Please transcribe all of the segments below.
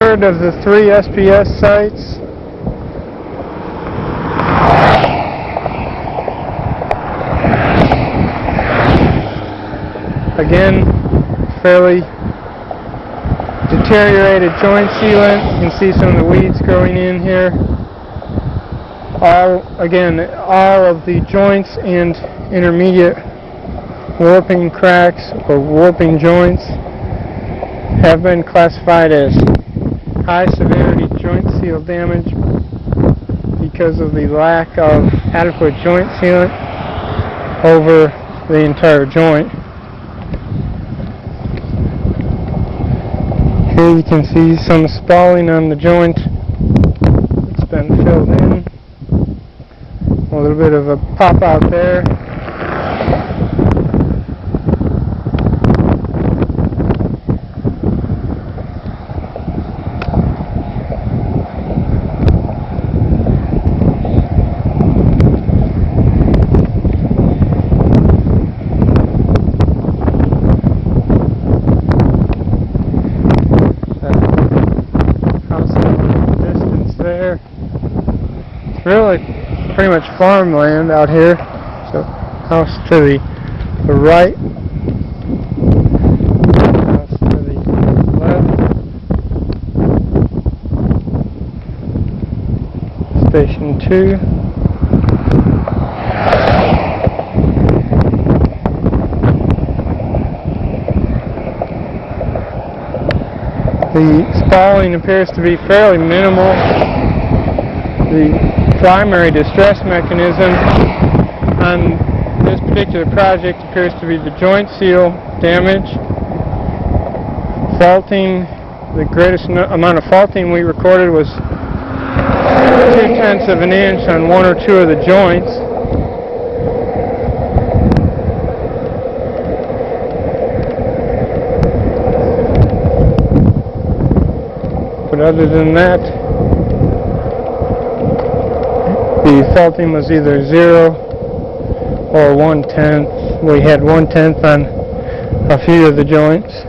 third of the 3 SPS sites. Again, fairly deteriorated joint sealant. You can see some of the weeds growing in here. All of the joints and intermediate warping cracks or warping joints have been classified as high severity joint seal damage because of the lack of adequate joint sealant over the entire joint. Here you can see some spalling on the joint. It's been filled in. A little bit of a pop out there. It's really pretty much farmland out here. So house to the right, house to the left, station 2. The spalling appears to be fairly minimal. The primary distress mechanism on this particular project appears to be the joint seal damage. Faulting, the greatest amount of faulting we recorded was 0.2 of an inch on 1 or 2 of the joints. But other than that, the faulting was either 0 or 1/10. We had 1/10 on a few of the joints.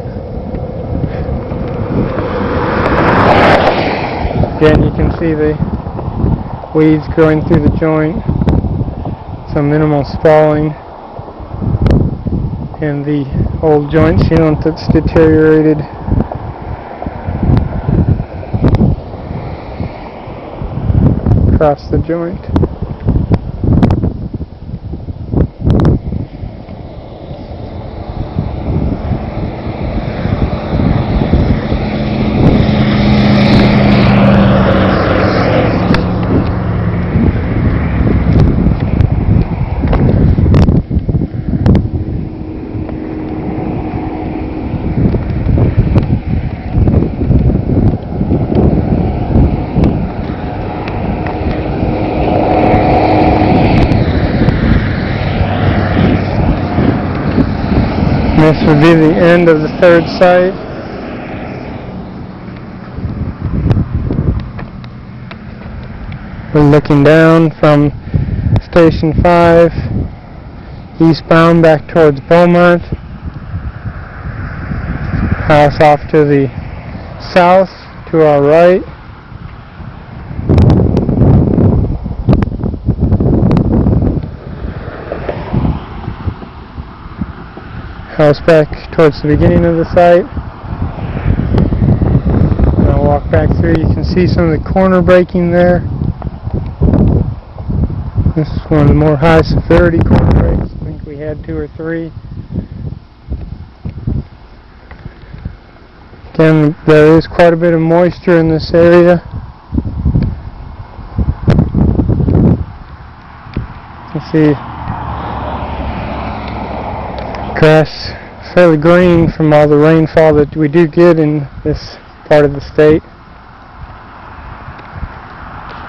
Again, you can see the weeds growing through the joint, some minimal spalling, and the old joint sealant that's deteriorated. Across the joint. This would be the end of the 3rd site. We're looking down from Station 5, eastbound back towards Beaumont. House off to the south, to our right. House back towards the beginning of the site. And I'll walk back through. You can see some of the corner breaking there. This is one of the more high severity corner breaks. I think we had 2 or 3. Again, there is quite a bit of moisture in this area. You can see grass fairly green from all the rainfall that we do get in this part of the state.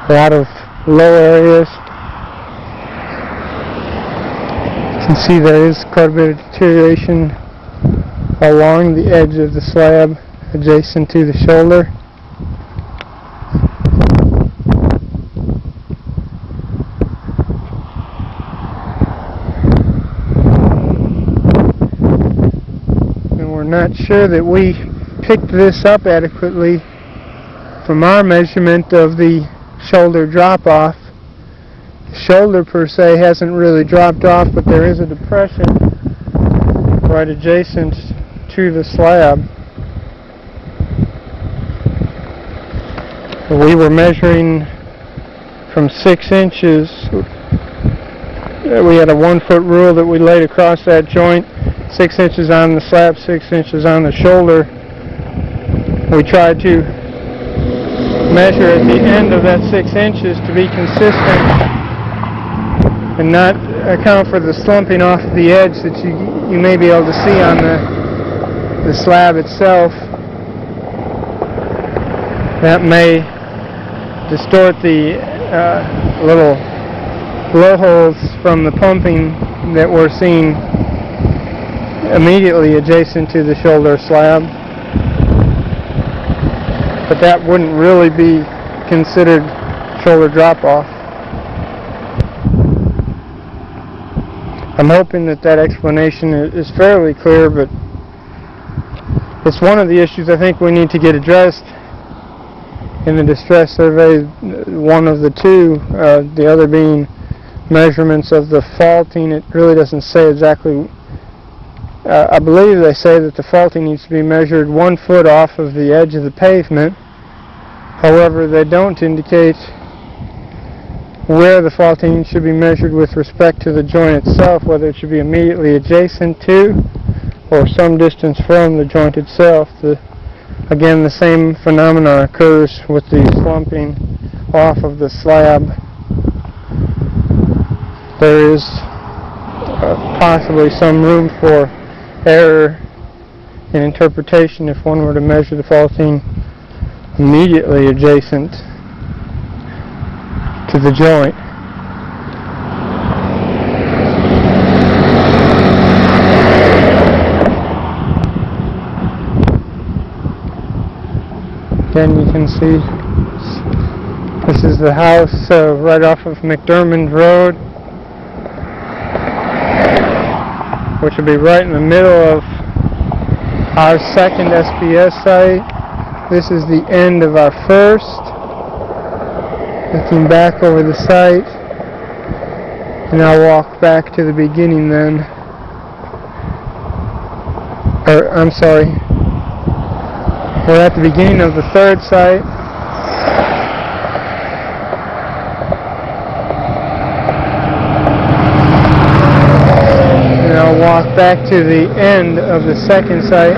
A lot of low areas. You can see there is quite a bit of deterioration along the edge of the slab adjacent to the shoulder. Not sure that we picked this up adequately from our measurement of the shoulder drop-off, the shoulder per se hasn't really dropped off, but there is a depression right adjacent to the slab. We were measuring from 6 inches. We had a 1 foot rule that we laid across that joint, 6 inches on the slab, 6 inches on the shoulder. We tried to measure at the end of that 6 inches to be consistent and not account for the slumping off the edge that you may be able to see on the slab itself. That may distort the little blowholes from the pumping that we're seeing immediately adjacent to the shoulder slab. But that wouldn't really be considered shoulder drop-off. I'm hoping that explanation is fairly clear, but it's one of the issues I think we need to get addressed in the distress survey. One of the two, the other being measurements of the faulting. It really doesn't say exactly. I believe they say that the faulting needs to be measured 1 foot off of the edge of the pavement. However, they don't indicate where the faulting should be measured with respect to the joint itself, whether it should be immediately adjacent to or some distance from the joint itself. Again, the same phenomenon occurs with the slumping off of the slab. There is possibly some room for error in interpretation if one were to measure the faulting immediately adjacent to the joint. Again, you can see this is the house right off of McDermott Road, which will be right in the middle of our second SPS site. This is the end of our first. Looking back over the site, and I'll walk back to the beginning then. I'm sorry. We're at the beginning of the third site. And I'll walk back to the end of the second site.